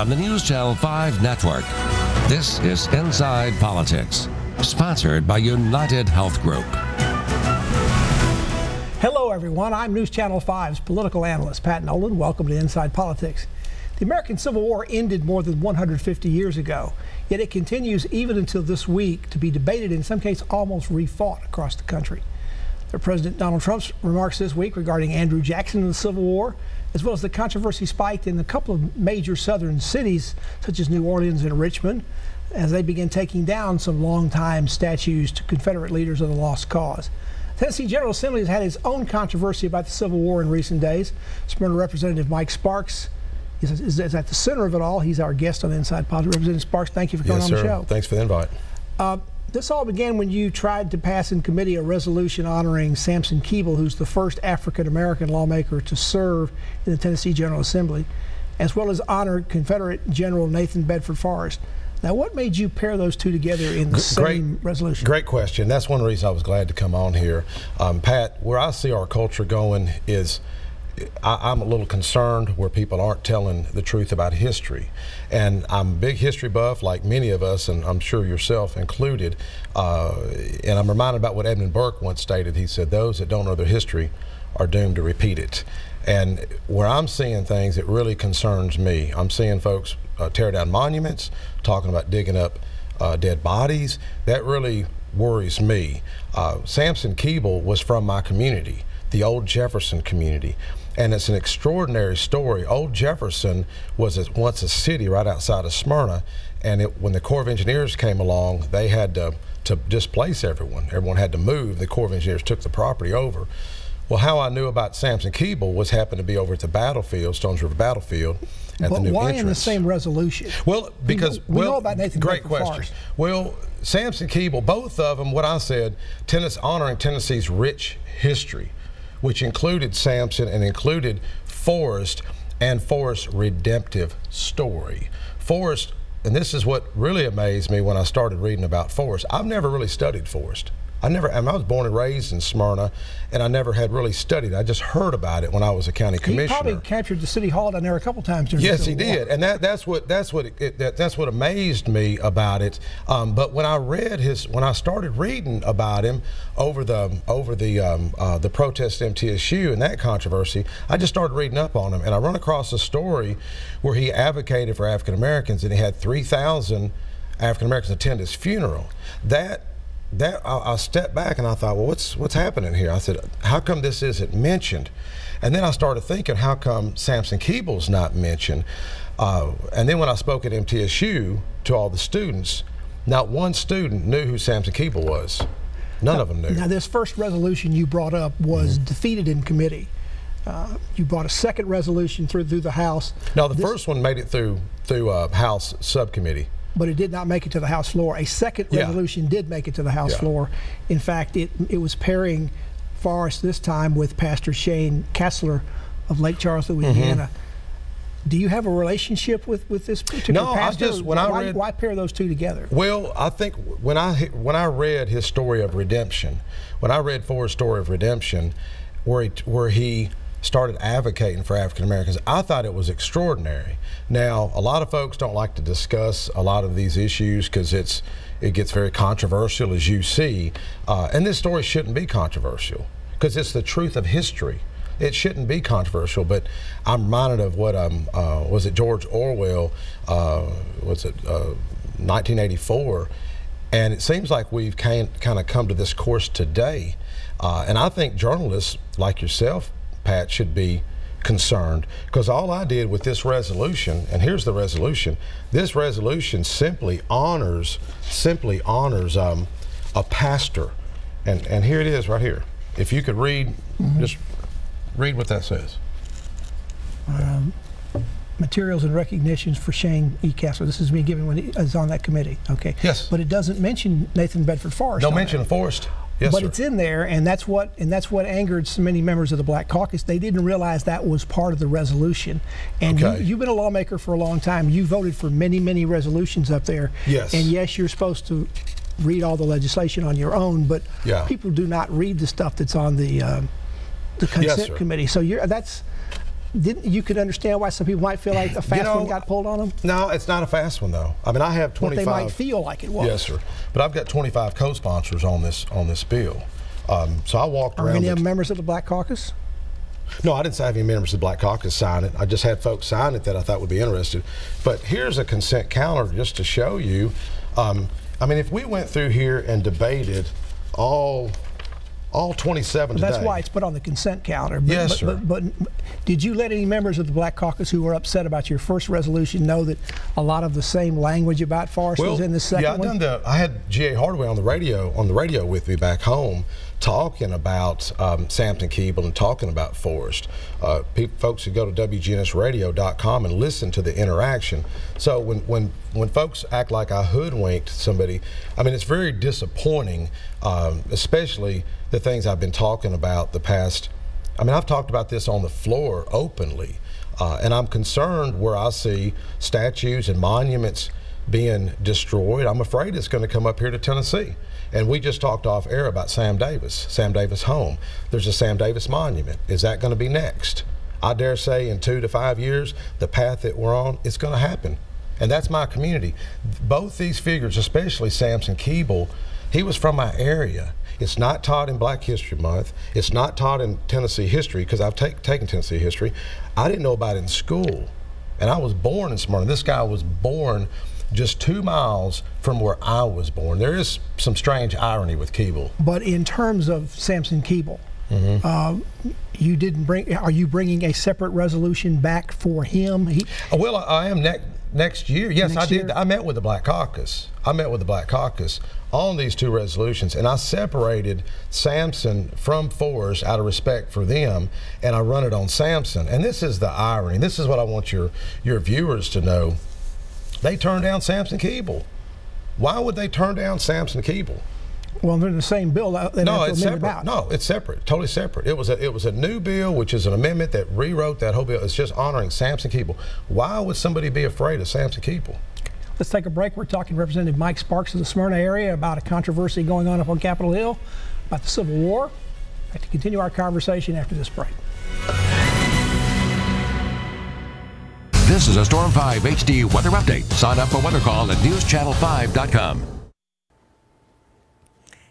from the NewsChannel 5 network, this is Inside Politics, sponsored by United Health Group. Hello, everyone. I'm NewsChannel 5's political analyst, Pat Nolan. Welcome to Inside Politics. The American Civil War ended more than 150 years ago, yet it continues even until this week to be debated, in some cases almost refought across the country. President Donald Trump's remarks this week regarding Andrew Jackson and the Civil War, as well as the controversy spiked in a couple of major southern cities, such as New Orleans and Richmond, as they began taking down some longtime statues to Confederate leaders of the lost cause. The Tennessee General Assembly has had its own controversy about the Civil War in recent days. Smyrna Representative Mike Sparks is at the center of it all. He's our guest on Inside Politics. Representative Sparks, thank you for coming on the show. Thanks for the invite. This all began when you tried to pass in committee a resolution honoring Samson Keeble, who's the first African-American lawmaker to serve in the Tennessee General Assembly, as well as honor Confederate General Nathan Bedford Forrest. Now, what made you pair those two together in the same resolution? Great question. That's one reason I was glad to come on here. Pat, where I see our culture going is I'm a little concerned where people aren't telling the truth about history. And I'm a big history buff, like many of us, and I'm sure yourself included. And I'm reminded about what Edmund Burke once stated. He said, those that don't know their history are doomed to repeat it. And where I'm seeing things, it really concerns me. I'm seeing folks tear down monuments, talking about digging up dead bodies. That really worries me. Samson Keeble was from my community, the old Jefferson community. And it's an extraordinary story. Old Jefferson was once a city right outside of Smyrna, and when the Corps of Engineers came along, they had to displace everyone. Everyone had to move. The Corps of Engineers took the property over. Well, how I knew about Samson Keeble was happened to be over at the battlefield, Stones River Battlefield, at the new entrance. But why in the same resolution? Well, because we know about Nathan great Bedford question. Forrest. Well, Samson Keeble, both of them, what I said, honoring Tennessee's rich history, which included Samson and included Forrest and Forrest's redemptive story. Forrest, and this is what really amazed me when I started reading about Forrest. I've never really studied Forrest. I was born and raised in Smyrna, and I never had really studied. I just heard about it when I was a county commissioner. He probably captured the city hall down there a couple times during the Civil War. Yes, he did, and that's what amazed me about it. But when I started reading about him over the protest at MTSU and that controversy, I just started reading up on him, and I run across a story where he advocated for African Americans, and he had 3,000 African Americans attend his funeral. I stepped back and I thought, well, what's happening here? I said, how come this isn't mentioned? And then I started thinking, how come Samson Keeble's not mentioned? And then when I spoke at MTSU to all the students, not one student knew who Samson Keeble was. None of them knew. Now, this first resolution you brought up was defeated in committee. You brought a second resolution through the House. No, the first one made it through House subcommittee. But it did not make it to the House floor. A second resolution did make it to the House floor. In fact, it was pairing Forrest this time with Pastor Shane Kessler of Lake Charles, Louisiana. Do you have a relationship with this particular pastor? No, why pair those two together? Well, I think when I read his story of redemption, when I read Forrest's story of redemption, where he started advocating for African Americans, I thought it was extraordinary. Now, a lot of folks don't like to discuss a lot of these issues because it gets very controversial, as you see. And this story shouldn't be controversial because it's the truth of history. It shouldn't be controversial, but I'm reminded of what was it George Orwell? 1984, and it seems like we've kind of come to this course today. And I think journalists like yourself, Pat, should be concerned, because all I did with this resolution, and here's the resolution, this resolution simply honors a pastor, and here it is right here. If you could read, just read what that says. Materials and recognitions for Shane E. Kessler. This is me giving when he was on that committee. Okay. Yes. But it doesn't mention Nathan Bedford Forrest. Don't mention Forrest. Yes, but sir. It's in there, and that's what angered so many members of the Black Caucus. They didn't realize that was part of the resolution. And you've been a lawmaker for a long time. You voted for many, many resolutions up there. Yes. And yes, you're supposed to read all the legislation on your own, but people do not read the stuff that's on the consent committee. So you could understand why some people might feel like a fast one got pulled on them? No, it's not a fast one though. I mean, I have 25. What they might feel like it was. Yes, sir. But I've got 25 co-sponsors on this bill. So I walked around. Are any of them members of the Black Caucus? No, I didn't have any members of the Black Caucus sign it. I just had folks sign it that I thought would be interested. But here's a consent counter just to show you. I mean, if we went through here and debated all 27 today. That's why it's put on the consent calendar. Yes, sir. But did you let any members of the Black Caucus who were upset about your first resolution know that a lot of the same language about Forrest was in the second one? Yeah, I had G.A. Hardaway on the radio with me back home talking about Samson Keeble and talking about Forrest. Folks who go to WGNSradio.com and listen to the interaction. So when folks act like I hoodwinked somebody, I mean, it's very disappointing, especially the things I've been talking about the past. I mean, I've talked about this on the floor openly, and I'm concerned where I see statues and monuments being destroyed. I'm afraid it's going to come up here to Tennessee. And we just talked off air about Sam Davis home. There's a Sam Davis monument. Is that going to be next? I dare say in 2 to 5 years, the path that we're on, it's going to happen. And that's my community. Both these figures, especially Samson Keeble, he was from my area. It's not taught in Black History Month. It's not taught in Tennessee history, because I've taken Tennessee history. I didn't know about it in school. And I was born in Smyrna. This guy was born just 2 miles from where I was born. There is some strange irony with Keeble. But in terms of Samson Keeble, you didn't bring. Are you bringing a separate resolution back for him? Well, I am next year. Yes, I did. I met with the Black Caucus. On these 2 resolutions, and I separated Samson from Forrest out of respect for them, and I run it on Samson. And this is the irony. This is what I want your viewers to know. They turned down Samson Keeble. Why would they turn down Samson Keeble? Well, they're in the same bill. No, it's separate. No, it's separate. Totally separate. It was a new bill, which is an amendment that rewrote that whole bill. It's just honoring Samson Keeble. Why would somebody be afraid of Samson Keeble? Let's take a break. We're talking to Representative Mike Sparks of the Smyrna area about a controversy going on up on Capitol Hill about the Civil War. I'd like to continue our conversation after this break. This is a Storm 5 HD weather update. Sign up for Weather Call at NewsChannel5.com.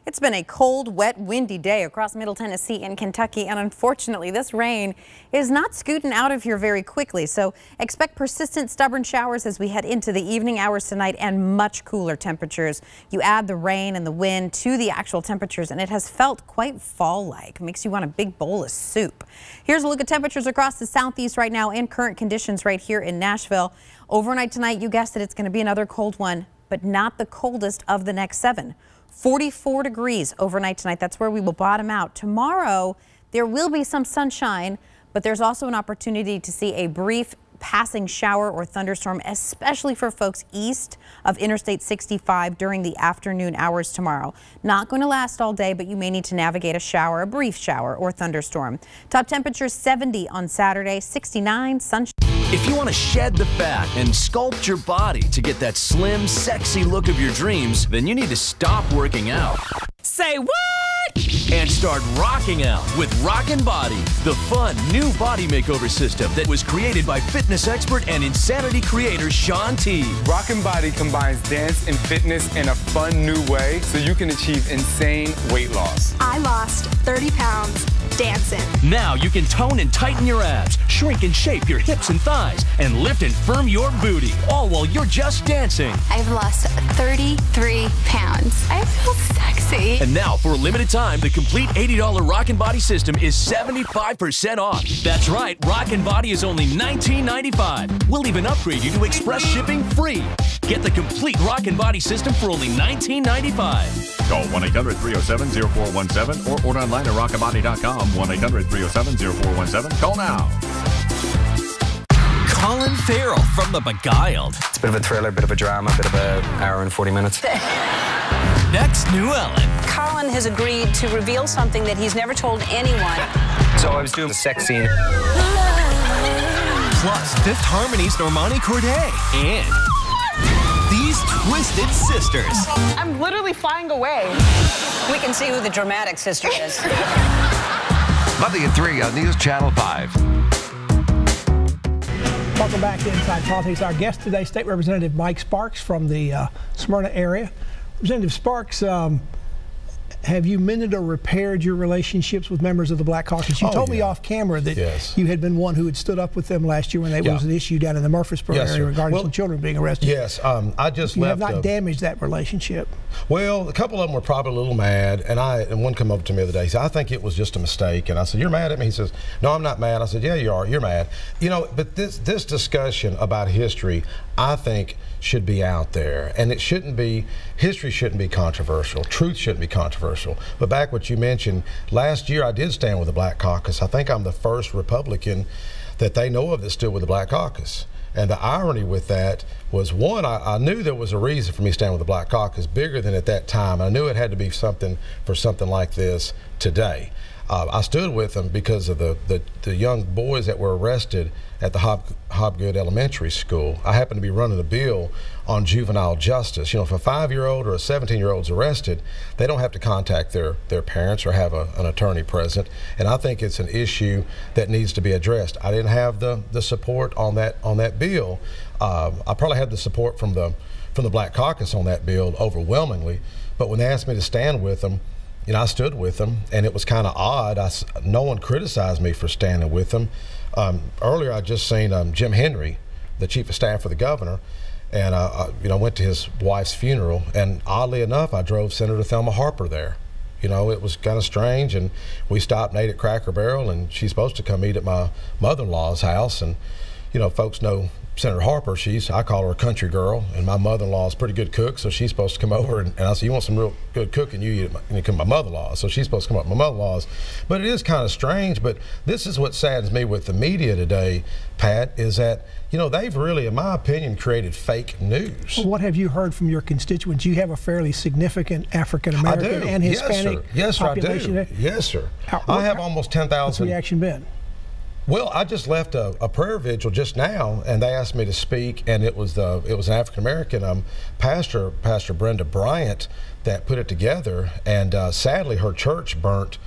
It's been a cold, wet, windy day across Middle Tennessee and Kentucky, and unfortunately this rain is not scooting out of here very quickly. So expect persistent, stubborn showers as we head into the evening hours tonight and much cooler temperatures. You add the rain and the wind to the actual temperatures and it has felt quite fall-like. Makes you want a big bowl of soup. Here's a look at temperatures across the southeast right now and current conditions right here in Nashville. Overnight tonight, you guessed it, it's going to be another cold one, but not the coldest of the next 7. 44 degrees overnight tonight. That's where we will bottom out. Tomorrow, there will be some sunshine, but there's also an opportunity to see a brief passing shower or thunderstorm, especially for folks east of Interstate 65 during the afternoon hours tomorrow. Not going to last all day, but you may need to navigate a shower, a brief shower or thunderstorm. Top temperatures 70 on Saturday, 69 sunshine. If you want to shed the fat and sculpt your body to get that slim, sexy look of your dreams, then you need to stop working out. Say what? And start rocking out with Rockin' Body, the fun new body makeover system that was created by fitness expert and insanity creator Shaun T. Rockin' Body combines dance and fitness in a fun new way so you can achieve insane weight loss. I lost 30 pounds dancing. Now you can tone and tighten your abs, shrink and shape your hips and thighs, and lift and firm your booty, all while you're just dancing. I've lost 33 pounds. I feel sexy. And now, for a limited time, the complete $80 Rockin' Body system is 75% off. That's right, Rockin' Body is only $19.95. We'll even upgrade you to express shipping free. Get the complete Rockin' Body system for only $19.95. Call 1-800-307-0417 or order online at rockinbody.com. 1-800-307-0417. Call now. Colin Farrell from The Beguiled. It's a bit of a thriller, bit of a drama, bit of an hour and 40 minutes. Next, New Ellen. Colin has agreed to reveal something that he's never told anyone. So I was doing a sex scene. Plus, Fifth Harmony's Normani Corday. And these twisted sisters. I'm literally flying away. We can see who the dramatic sister is. Monday at 3 on News Channel 5. Welcome back to Inside Politics. Our guest today, State Representative Mike Sparks from the Smyrna area. Representative Sparks, have you mended or repaired your relationships with members of the Black Caucus? You told me off camera that you had been one who had stood up with them last year when there was an issue down in the Murfreesboro area regarding some children being arrested. Yes, I just you left. You have not damaged that relationship. Well, a couple of them were probably a little mad, and one came over to me the other day. He said, "I think it was just a mistake." And I said, "You're mad at me?" He says, "No, I'm not mad." I said, "Yeah, you are. You're mad." You know, but this discussion about history, I think, should be out there, and it shouldn't be. History shouldn't be controversial. Truth shouldn't be controversial. But back what you mentioned, last year I did stand with the Black Caucus. I think I'm the first Republican that they know of that stood with the Black Caucus. And the irony with that was, one, I knew there was a reason for me standing with the Black Caucus bigger than at that time. I knew it had to be something for something like this today. I stood with them because of the young boys that were arrested at the Hobgood Elementary School. I happened to be running a bill on juvenile justice. You know, if a 5-year-old or a 17-year-old is arrested, they don't have to contact their parents or have an attorney present. And I think it's an issue that needs to be addressed. I didn't have the support on that bill. I probably had the support from the Black Caucus on that bill overwhelmingly. But when they asked me to stand with them, you know, I stood with them, and it was kind of odd. No one criticized me for standing with them. Earlier, I just seen Jim Henry, the chief of staff for the governor, and you know, went to his wife's funeral. And oddly enough, I drove Senator Thelma Harper there. You know, it was kind of strange, and we stopped and ate at Cracker Barrel, and she's supposed to come eat at my mother-in-law's house. And you know, folks know Senator Harper, I call her a country girl, and my mother-in-law is a pretty good cook, so she's supposed to come over, and I said, "You want some real good cooking, you come to my mother-in-law." So she's supposed to come up to my mother-in-law's. But it is kind of strange, but this is what saddens me with the media today, Pat, is that, you know, they've really, in my opinion, created fake news. Well, what have you heard from your constituents? You have a fairly significant African-American and Hispanic population. I do. Yes, sir. I have almost 10,000. What's the reaction been? Well, I just left a prayer vigil just now, and they asked me to speak, and it was an African American pastor, Pastor Brenda Bryant, that put it together. And sadly, her church burned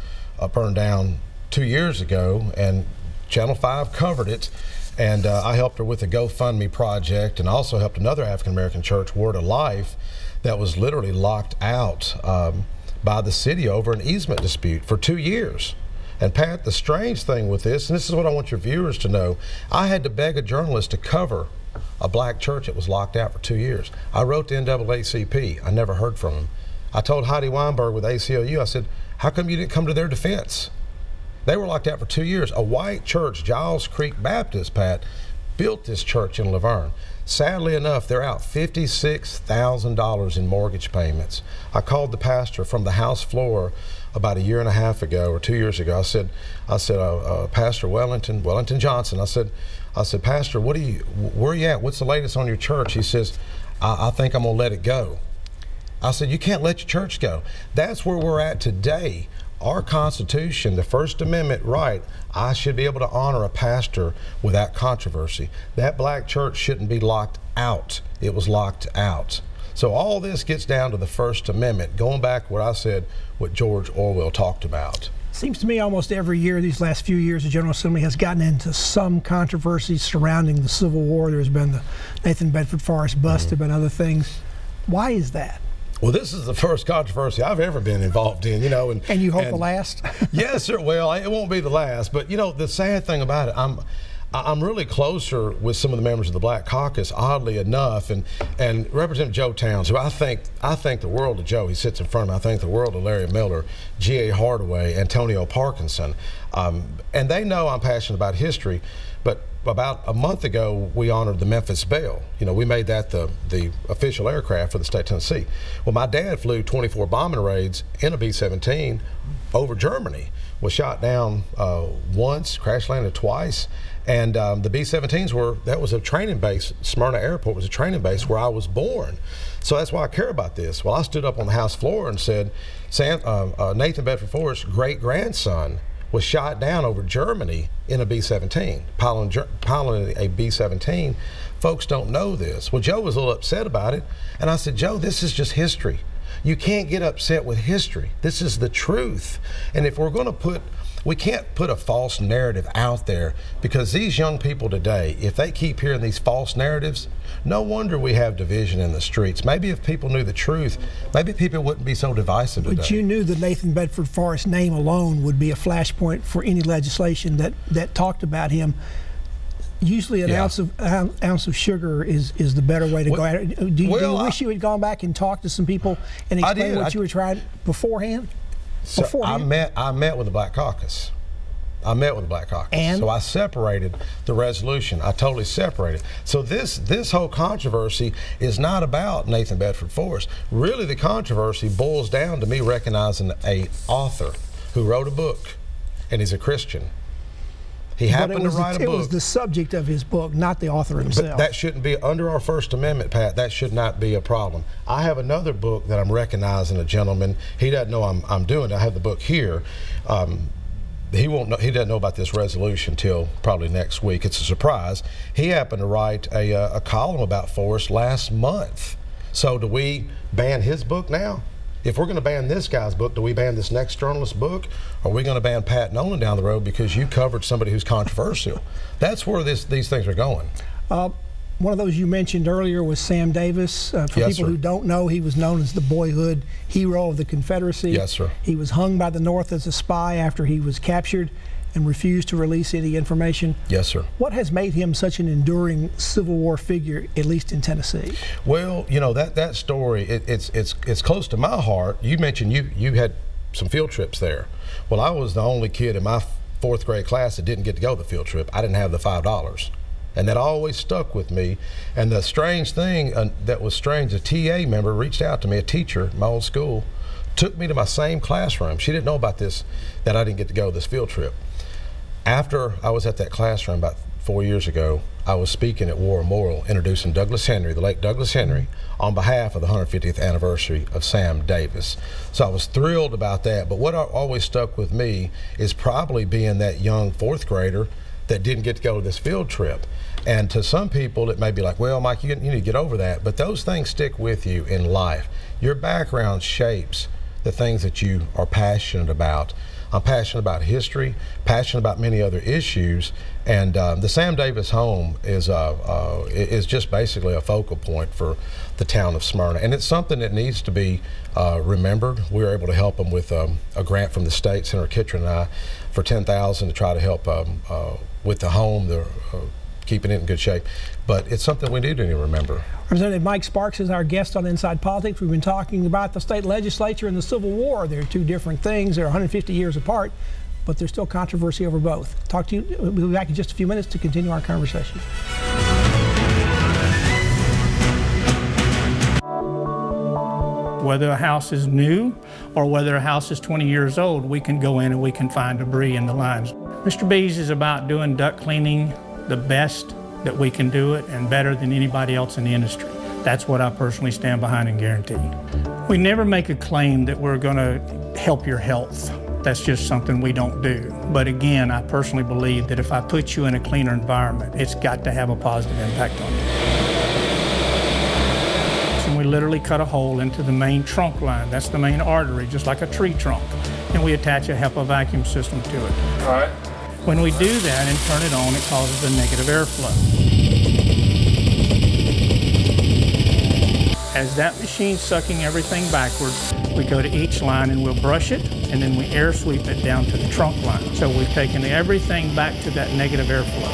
down 2 years ago, and Channel 5 covered it. And I helped her with a GoFundMe project, and also helped another African American church, Word of Life, that was literally locked out by the city over an easement dispute for 2 years. And Pat, the strange thing with this, and this is what I want your viewers to know, I had to beg a journalist to cover a black church that was locked out for 2 years. I wrote to NAACP. I never heard from him. I told Heidi Weinberg with ACLU, I said, "How come you didn't come to their defense?" They were locked out for 2 years. A white church, Giles Creek Baptist, Pat, built this church in Laverne. Sadly enough, they're out $56,000 in mortgage payments. I called the pastor from the House floor about 1.5 years ago or 2 years ago. I said, Pastor Wellington Johnson. I said, Pastor, where are you at? What's the latest on your church? He says, I think I'm gonna let it go. I said, you can't let your church go. That's where we're at today. Our Constitution, the First Amendment right, I should be able to honor a pastor without controversy. That black church shouldn't be locked out. It was locked out. So all this gets down to the First Amendment, going back what I said, what George Orwell talked about. Seems to me almost every year, these last few years, the General Assembly has gotten into some controversy surrounding the Civil War. There's been the Nathan Bedford Forrest bust, there have been other things. Why is that? Well, this is the first controversy I've ever been involved in, you know. And you hope the last? Yes, sir. Well, it won't be the last. But, you know, the sad thing about it, I'm really closer with some of the members of the Black Caucus, oddly enough, and Representative Joe Towns, who I think the world of Joe. He sits in front of me. I think the world of Larry Miller, G.A. Hardaway, Antonio Parkinson, and they know I'm passionate about history. But about a month ago, we honored the Memphis Belle. You know, we made that the official aircraft for the state of Tennessee. Well, my dad flew 24 bombing raids in a B-17 over Germany, was shot down once, crash landed twice. And the B-17s that was a training base. Smyrna Airport was a training base where I was born. So that's why I care about this. Well, I stood up on the House floor and said, Nathan Bedford Forrest's great-grandson was shot down over Germany in a B-17, piloting a B-17. Folks don't know this. Well, Joe was a little upset about it, and I said, Joe, this is just history. You can't get upset with history. This is the truth. And if we're going to we can't put a false narrative out there, because these young people today, if they keep hearing these false narratives, no wonder we have division in the streets. Maybe if people knew the truth, maybe people wouldn't be so divisive today. But you knew that Nathan Bedford Forrest's name alone would be a flashpoint for any legislation that talked about him. Usually an ounce of sugar is the better way to go at it. Do you wish you had gone back and talked to some people and explained what you were trying beforehand? So I met with the Black Caucus. And? So I separated the resolution. I totally separated. So this whole controversy is not about Nathan Bedford Forrest. Really, the controversy boils down to me recognizing an author who wrote a book, and he's a Christian. He happened to write a book. It was the subject of his book, not the author himself. But that shouldn't be, under our First Amendment, Pat, that should not be a problem. I have another book that I'm recognizing a gentleman. He doesn't know I'm doing it. I have the book here. He doesn't know about this resolution till probably next week. It's a surprise. He happened to write a column about Forrest last month. So do we ban his book now? If we're going to ban this guy's book, do we ban this next journalist's book? Or are we going to ban Pat Nolan down the road because you covered somebody who's controversial? That's where these things are going. One of those you mentioned earlier was Sam Davis. For people who don't know, he was known as the boyhood hero of the Confederacy. Yes, sir. He was hung by the North as a spy after he was captured and refused to release any information. Yes, sir. What has made him such an enduring Civil War figure, at least in Tennessee? Well, you know, that story, it's close to my heart. You mentioned you had some field trips there. Well, I was the only kid in my 4th grade class that didn't get to go to the field trip. I didn't have the $5. And that always stuck with me. And the strange thing that was strange, a TA member reached out to me, a teacher at my old school, took me to my same classroom. She didn't know about this, that I didn't get to go to this field trip. After I was at that classroom about 4 years ago, I was speaking at War Memorial, introducing Douglas Henry, the late Douglas Henry, on behalf of the 150th anniversary of Sam Davis. So I was thrilled about that. But what always stuck with me is probably being that young 4th grader that didn't get to go to this field trip. And to some people, it may be like, well, Mike, you need to get over that. But those things stick with you in life. Your background shapes the things that you are passionate about. I'm passionate about history, passionate about many other issues, and the Sam Davis home is just basically a focal point for the town of Smyrna, and it's something that needs to be remembered. We were able to help them with a grant from the state, Senator Kittredge and I, for $10,000 to try to help with the home. They're keeping it in good shape, but it's something we do need to remember. Representative Mike Sparks is our guest on Inside Politics. We've been talking about the state legislature and the Civil War. They're two different things. They're 150 years apart, but there's still controversy over both. Talk to you. We'll be back in just a few minutes to continue our conversation. Whether a house is new or whether a house is 20 years old, we can go in and we can find debris in the lines. Mr. B's is about doing duct cleaning the best that we can do it and better than anybody else in the industry. That's what I personally stand behind and guarantee. We never make a claim that we're going to help your health. That's just something we don't do. But again, I personally believe that if I put you in a cleaner environment, it's got to have a positive impact on you. And we literally cut a hole into the main trunk line. That's the main artery, just like a tree trunk. And we attach a HEPA vacuum system to it. All right. When we do that and turn it on, it causes a negative airflow. As that machine's sucking everything backwards, we go to each line and we'll brush it, and then we air sweep it down to the trunk line. So we've taken everything back to that negative airflow.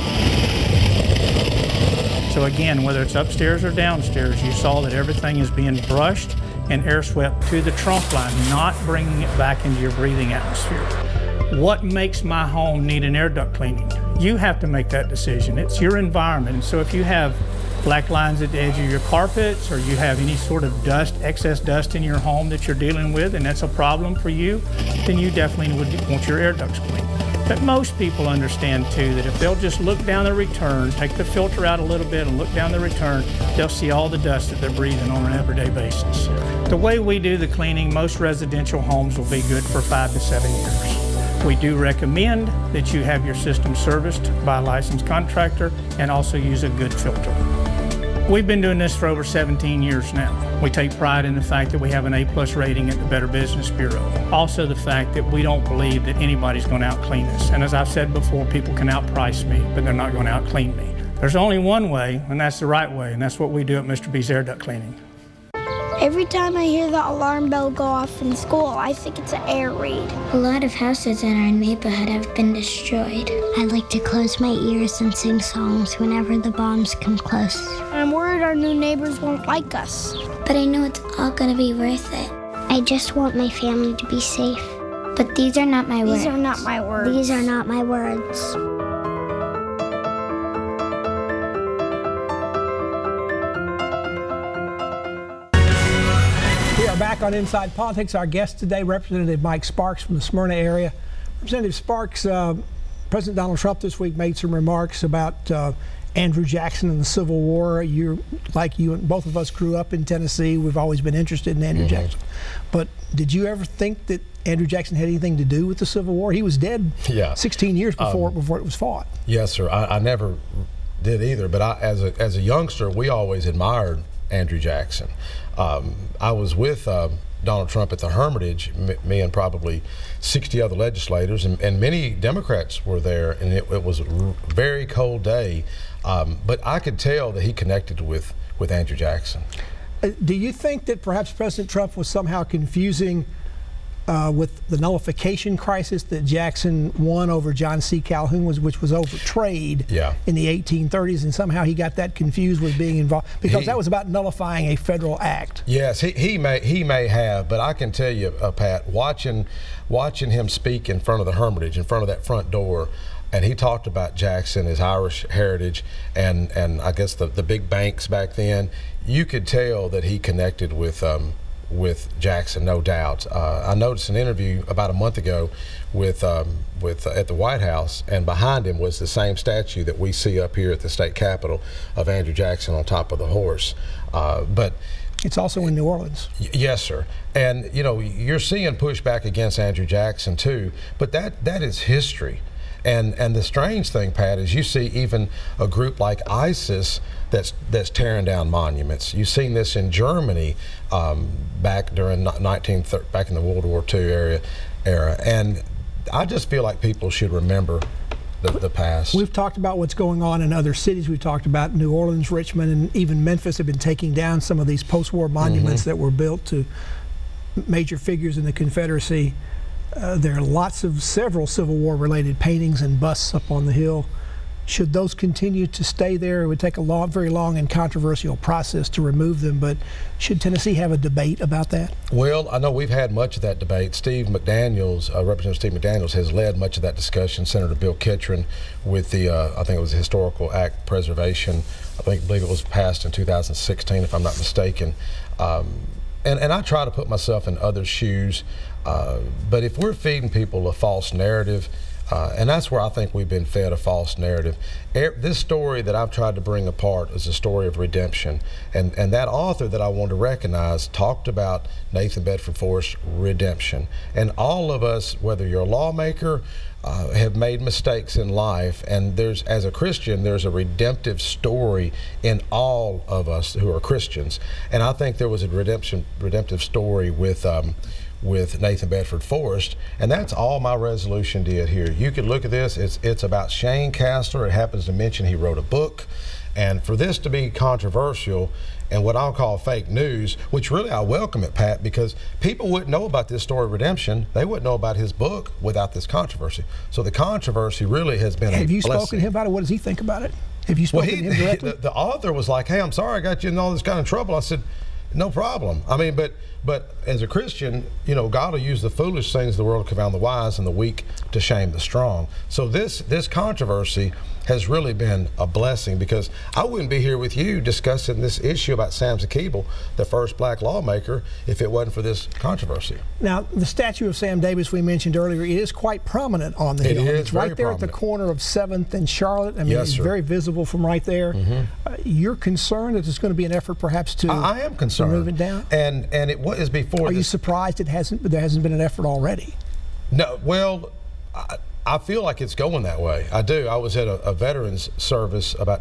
So again, whether it's upstairs or downstairs, you saw that everything is being brushed and air swept to the trunk line, not bringing it back into your breathing atmosphere. What makes my home need an air duct cleaning? You have to make that decision. It's your environment. And so if you have black lines at the edge of your carpets, or you have any sort of dust, excess dust in your home that you're dealing with, and that's a problem for you, then you definitely would want your air ducts cleaned. But most people understand too that if they'll just look down the return, take the filter out a little bit and look down the return, they'll see all the dust that they're breathing on an everyday basis. The way we do the cleaning, most residential homes will be good for 5 to 7 years. We do recommend that you have your system serviced by a licensed contractor and also use a good filter. We've been doing this for over 17 years now. We take pride in the fact that we have an A+ rating at the Better Business Bureau. Also the fact that we don't believe that anybody's going to out-clean us. And as I've said before, people can outprice me, but they're not going to out-clean me. There's only one way, and that's the right way, and that's what we do at Mr. B's Air Duct Cleaning. Every time I hear the alarm bell go off in school, I think it's an air raid. A lot of houses in our neighborhood have been destroyed. I like to close my ears and sing songs whenever the bombs come close. I'm worried our new neighbors won't like us. But I know it's all gonna be worth it. I just want my family to be safe. But these are not my words. These are not my words. These are not my words. Back on Inside Politics, our guest today, Representative Mike Sparks from the Smyrna area. Representative Sparks, President Donald Trump this week made some remarks about Andrew Jackson and the Civil War. Like you and both of us grew up in Tennessee. We've always been interested in Andrew Jackson. But did you ever think that Andrew Jackson had anything to do with the Civil War? He was dead 16 years before it was fought. Yes, sir. I never did either. But as a youngster, we always admired Andrew Jackson. I was with Donald Trump at the Hermitage, me and probably 60 other legislators, and many Democrats were there, and it was a very cold day, but I could tell that he connected with Andrew Jackson. Do you think that perhaps President Trump was somehow confusing with the nullification crisis that Jackson won over John C. Calhoun, which was over trade in the 1830s, and somehow he got that confused with being involved, because that was about nullifying a federal act? Yes, he may have, but I can tell you, Pat, watching him speak in front of the Hermitage, in front of that front door, and he talked about Jackson, his Irish heritage, and I guess the big banks back then, you could tell that he connected with Jackson, no doubt. I noticed an interview about a month ago at the White House, and behind him was the same statue that we see up here at the state capitol of Andrew Jackson on top of the horse. But it's also in New Orleans. Yes, sir. And you know, you're seeing pushback against Andrew Jackson too, but that is history. And the strange thing, Pat, is you see even a group like ISIS that's tearing down monuments. You've seen this in Germany back during back in the World War II era, and I just feel like people should remember the past. We've talked about what's going on in other cities. We've talked about New Orleans, Richmond, and even Memphis have been taking down some of these post-war monuments that were built to major figures in the Confederacy. There are several Civil War related paintings and busts up on the Hill. Should those continue to stay there? It would take a very long and controversial process to remove them, but should Tennessee have a debate about that? Well, I know we've had much of that debate. Steve McDaniels, Representative Steve McDaniels, has led much of that discussion. Senator Bill Ketchrin with the, I think it was Historical Act Preservation. I believe it was passed in 2016, if I'm not mistaken. And I try to put myself in others' shoes, but if we're feeding people a false narrative, and that's where I think we've been fed a false narrative. This story that I've tried to bring apart is a story of redemption. And that author that I want to recognize talked about Nathan Bedford Forrest's redemption. And all of us, whether you're a lawmaker, have made mistakes in life, and as a Christian, there's a redemptive story in all of us who are Christians. And I think there was a redemptive story with Nathan Bedford Forrest, and that's all my resolution did here. You could look at this, it's about Shane Castler. It happens to mention he wrote a book, and for this to be controversial and what I'll call fake news, which really I welcome it, Pat, because people wouldn't know about this story of redemption. They wouldn't know about his book without this controversy. So the controversy really has been a blessing. Have you spoken to him about it? What does he think about it? Have you spoken to him directly? The author was like, hey, I'm sorry I got you in all this kind of trouble. I said, no problem. I mean, but as a Christian, you know, God will use the foolish things of the world to confound the wise, and the weak to shame the strong. So this controversy has really been a blessing, because I wouldn't be here with you discussing this issue about Sam Zakibel, the first black lawmaker, if it wasn't for this controversy. Now, the statue of Sam Davis we mentioned earlier, it is quite prominent on the hill. It's right there at the corner of 7th and Charlotte. I mean, it's very visible from right there. You're concerned that there's going to be an effort perhaps to I am concerned. Move it down? And it was before. Are you surprised there hasn't been an effort already? No, well, I feel like it's going that way. I do. I was at a veterans service about